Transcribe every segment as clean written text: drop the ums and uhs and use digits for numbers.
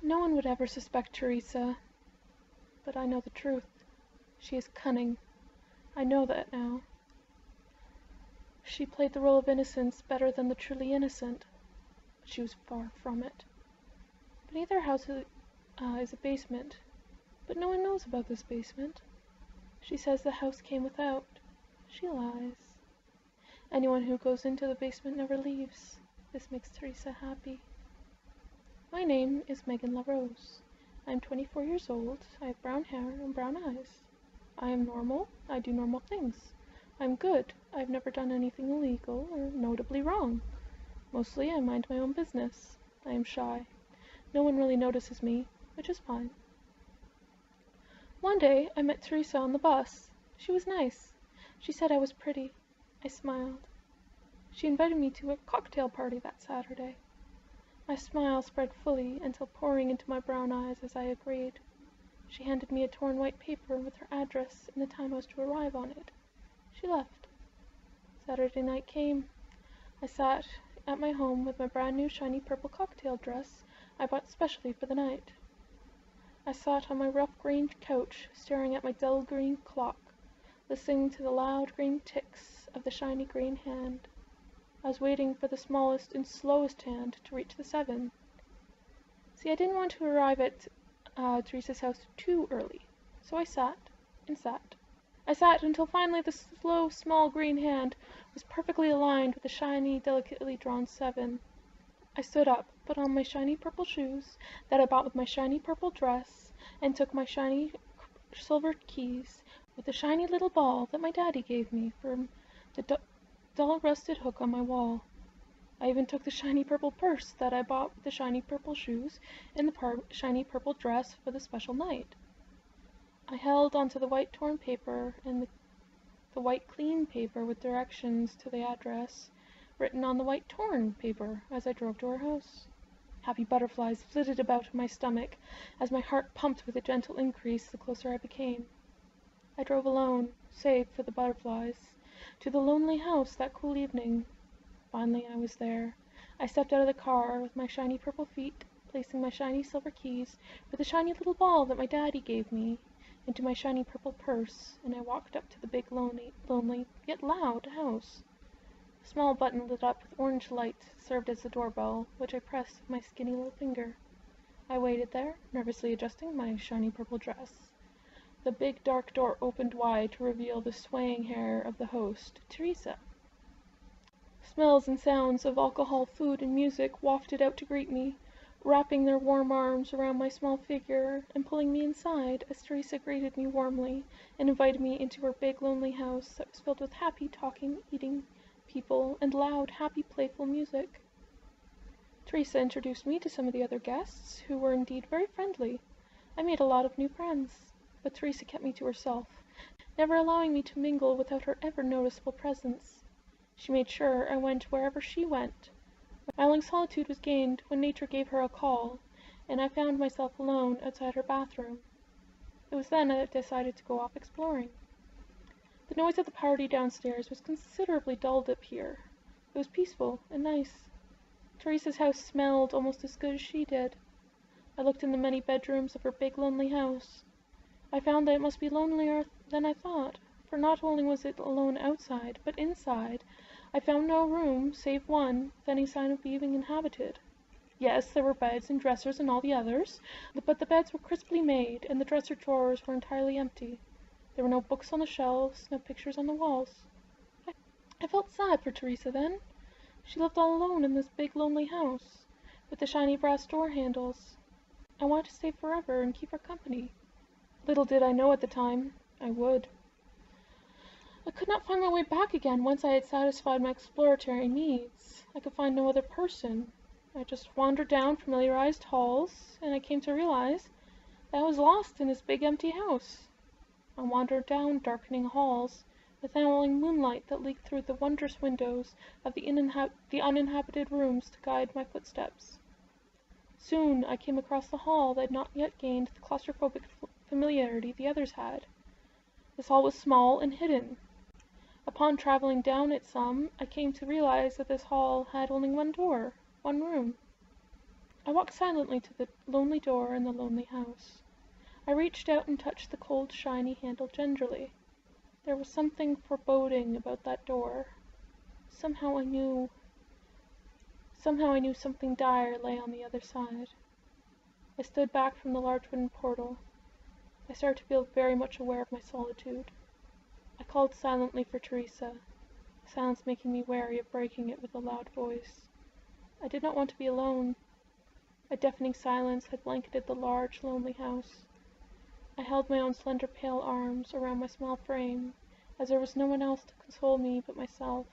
No one would ever suspect Teresa, but I know the truth. She is cunning. I know that now. She played the role of innocence better than the truly innocent, but she was far from it. Beneath our house is a basement, but no one knows about this basement. She says the house came without. She lies. Anyone who goes into the basement never leaves. This makes Teresa happy. My name is Megan LaRose. I am 24 years old. I have brown hair and brown eyes. I am normal. I do normal things. I'm good. I've never done anything illegal or notably wrong. Mostly I mind my own business. I am shy. No one really notices me, which is fine. One day I met Teresa on the bus. She was nice. She said I was pretty. I smiled. She invited me to a cocktail party that Saturday. My smile spread fully until pouring into my brown eyes as I agreed. She handed me a torn white paper with her address and the time I was to arrive on it. She left. Saturday night came. I sat at my home with my brand new shiny purple cocktail dress I bought specially for the night. I sat on my rough green couch, staring at my dull green clock, listening to the loud green ticks of the shiny green hand. I was waiting for the smallest and slowest hand to reach the 7. See, I didn't want to arrive at Teresa's house too early, so I sat and sat. I sat until finally the slow, small green hand was perfectly aligned with the shiny, delicately drawn 7. I stood up, put on my shiny purple shoes that I bought with my shiny purple dress, and took my shiny silver keys with the shiny little ball that my daddy gave me from the dull rusted hook on my wall. I even took the shiny purple purse that I bought with the shiny purple shoes and the shiny purple dress for the special night. I held onto the white torn paper and the white clean paper with directions to the address written on the white torn paper as I drove to our house. Happy butterflies flitted about in my stomach as my heart pumped with a gentle increase the closer I became. I drove alone, save for the butterflies, to the lonely house that cool evening. Finally I was there. I stepped out of the car with my shiny purple feet, placing my shiny silver keys with the shiny little ball that my daddy gave me into my shiny purple purse, and I walked up to the big, lonely, yet loud house. A small button lit up with orange light served as the doorbell, which I pressed with my skinny little finger. I waited there, nervously adjusting my shiny purple dress. The big dark door opened wide to reveal the swaying hair of the host, Teresa. Smells and sounds of alcohol, food, and music wafted out to greet me, wrapping their warm arms around my small figure and pulling me inside as Teresa greeted me warmly and invited me into her big, lonely house that was filled with happy, talking, eating people and loud, happy, playful music. Teresa introduced me to some of the other guests, who were indeed very friendly. I made a lot of new friends, but Teresa kept me to herself, never allowing me to mingle without her ever-noticeable presence. She made sure I went wherever she went. My only solitude was gained when nature gave her a call, and I found myself alone outside her bathroom. It was then I decided to go off exploring. The noise of the party downstairs was considerably dulled up here. It was peaceful and nice. Teresa's house smelled almost as good as she did. I looked in the many bedrooms of her big, lonely house. I found that it must be lonelier than I thought, for not only was it alone outside, but inside I found no room, save one, with any sign of being inhabited. Yes, there were beds and dressers and all the others, but the beds were crisply made, and the dresser drawers were entirely empty. There were no books on the shelves, no pictures on the walls. I felt sad for Teresa then. She lived all alone in this big, lonely house, with the shiny brass door handles. I wanted to stay forever and keep her company. Little did I know at the time, I would. I could not find my way back again once I had satisfied my exploratory needs. I could find no other person. I just wandered down familiarized halls, and I came to realize that I was lost in this big empty house. I wandered down darkening halls, with only moonlight that leaked through the wondrous windows of the uninhabited rooms to guide my footsteps. Soon I came across the hall that had not yet gained the claustrophobic familiarity the others had. This hall was small and hidden. Upon traveling down it some, I came to realize that this hall had only one door, one room. I walked silently to the lonely door in the lonely house. I reached out and touched the cold, shiny handle gingerly. There was something foreboding about that door. Somehow I knew something dire lay on the other side. I stood back from the large wooden portal. I started to feel very much aware of my solitude. I called silently for Teresa, silence making me wary of breaking it with a loud voice. I did not want to be alone. A deafening silence had blanketed the large, lonely house. I held my own slender, pale arms around my small frame, as there was no one else to console me but myself.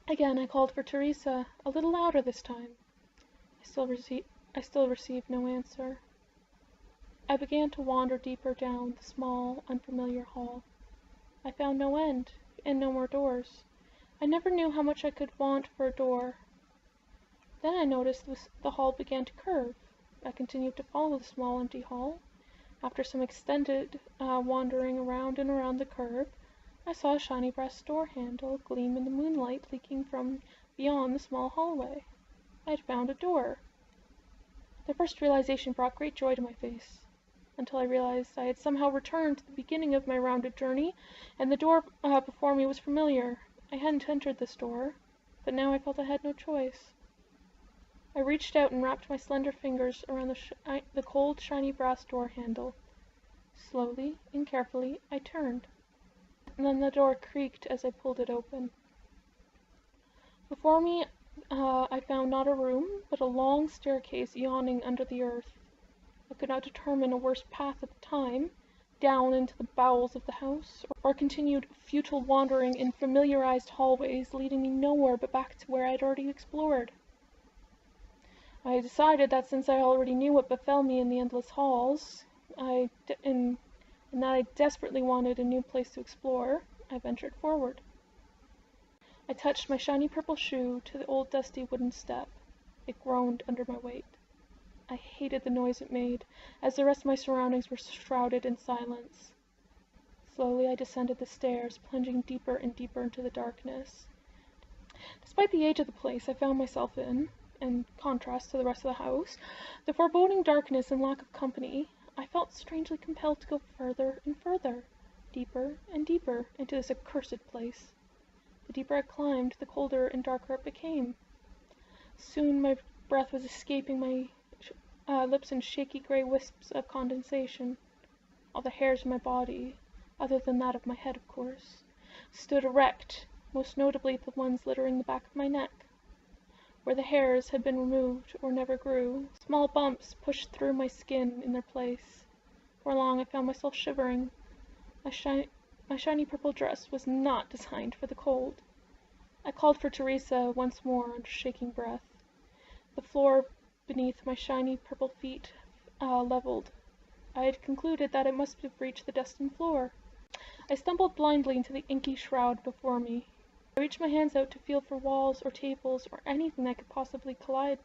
Again I called for Teresa, a little louder this time. I still received no answer. I began to wander deeper down the small, unfamiliar hall. I found no end, and no more doors. I never knew how much I could want for a door. Then I noticed the hall began to curve. I continued to follow the small, empty hall. After some extended wandering around and around the curve, I saw a shiny brass door handle gleam in the moonlight leaking from beyond the small hallway. I had found a door. The first realization brought great joy to my face, until I realized I had somehow returned to the beginning of my rounded journey, and the door before me was familiar. I hadn't entered this door, but now I felt I had no choice. I reached out and wrapped my slender fingers around the cold, shiny brass door handle. Slowly and carefully, I turned, and then the door creaked as I pulled it open. Before me, I found not a room, but a long staircase yawning under the earth. I could not determine a worse path at the time, down into the bowels of the house, or continued futile wandering in familiarized hallways, leading me nowhere but back to where I had already explored. I decided that since I already knew what befell me in the endless halls, and that I desperately wanted a new place to explore, I ventured forward. I touched my shiny purple shoe to the old dusty wooden step. It groaned under my weight. I hated the noise it made, as the rest of my surroundings were shrouded in silence. Slowly I descended the stairs, plunging deeper and deeper into the darkness. Despite the age of the place I found myself in contrast to the rest of the house, the foreboding darkness and lack of company, I felt strangely compelled to go further and further, deeper and deeper into this accursed place. The deeper I climbed, the colder and darker it became. Soon my breath was escaping my lips in shaky gray wisps of condensation. All the hairs of my body, other than that of my head of course, stood erect, most notably the ones littering the back of my neck. Where the hairs had been removed or never grew, small bumps pushed through my skin in their place. For long I found myself shivering. My shiny purple dress was not designed for the cold. I called for Teresa once more under shaking breath. The floor beneath my shiny purple feet leveled. I had concluded that it must have reached the destined floor. I stumbled blindly into the inky shroud before me. I reached my hands out to feel for walls or tables or anything I could possibly collide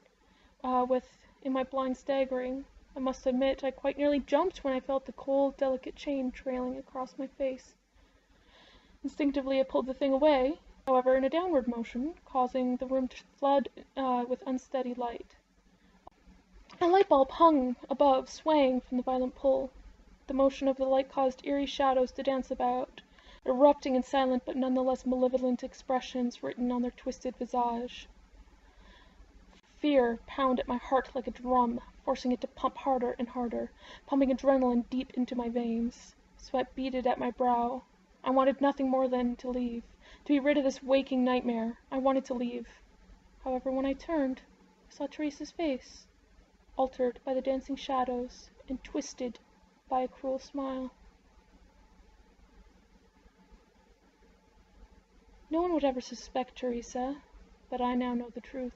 with in my blind staggering. I must admit I quite nearly jumped when I felt the cold, delicate chain trailing across my face. Instinctively I pulled the thing away, however in a downward motion, causing the room to flood with unsteady light. A light bulb hung above, swaying from the violent pull. The motion of the light caused eerie shadows to dance about, erupting in silent but nonetheless malevolent expressions written on their twisted visage. Fear pounded at my heart like a drum, forcing it to pump harder and harder, pumping adrenaline deep into my veins. Sweat beaded at my brow. I wanted nothing more than to leave, to be rid of this waking nightmare. I wanted to leave. However, when I turned, I saw Teresa's face, altered by the dancing shadows and twisted by a cruel smile. No one would ever suspect Teresa, but I now know the truth.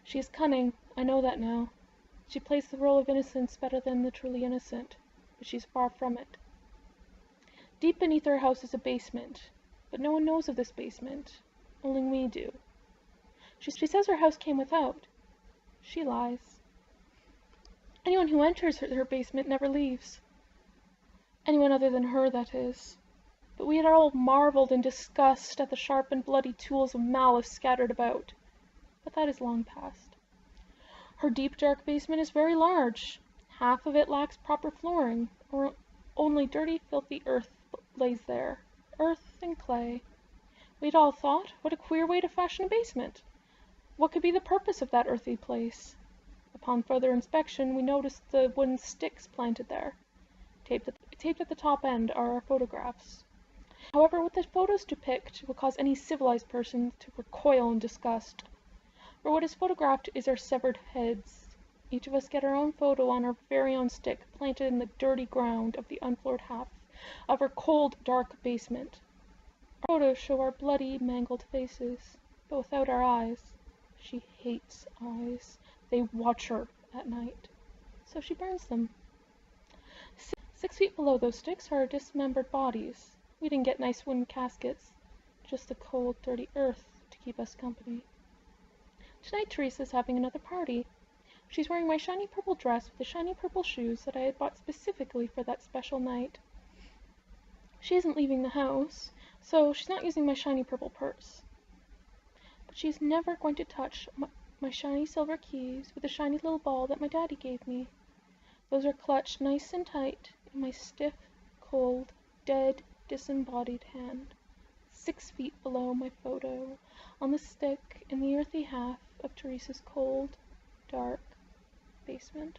She is cunning, I know that now. She plays the role of innocence better than the truly innocent, but she's far from it. Deep beneath her house is a basement, but no one knows of this basement. Only we do. She says her house came without. She lies. Anyone who enters her basement never leaves. Anyone other than her, that is. But we had all marveled in disgust at the sharpened, bloody tools of malice scattered about. But that is long past. Her deep, dark basement is very large. Half of it lacks proper flooring, or only dirty, filthy earth lays there. Earth and clay. We'd all thought, what a queer way to fashion a basement. What could be the purpose of that earthy place? Upon further inspection, we noticed the wooden sticks planted there. Taped at the top end are our photographs. However, what the photos depict will cause any civilized person to recoil in disgust. For what is photographed is our severed heads. Each of us get our own photo on our very own stick, planted in the dirty ground of the unfloored half of our cold, dark basement. Our photos show our bloody, mangled faces, but without our eyes. She hates eyes. They watch her at night. So she burns them. 6 feet below those sticks are our dismembered bodies. We didn't get nice wooden caskets, just the cold, dirty earth to keep us company. Tonight Teresa's having another party. She's wearing my shiny purple dress with the shiny purple shoes that I had bought specifically for that special night. She isn't leaving the house, so she's not using my shiny purple purse. But she's never going to touch my shiny silver keys with the shiny little ball that my daddy gave me. Those are clutched nice and tight in my stiff, cold, dead, disembodied hand, 6 feet below my photo, on the stick in the earthy half of Teresa's cold, dark basement.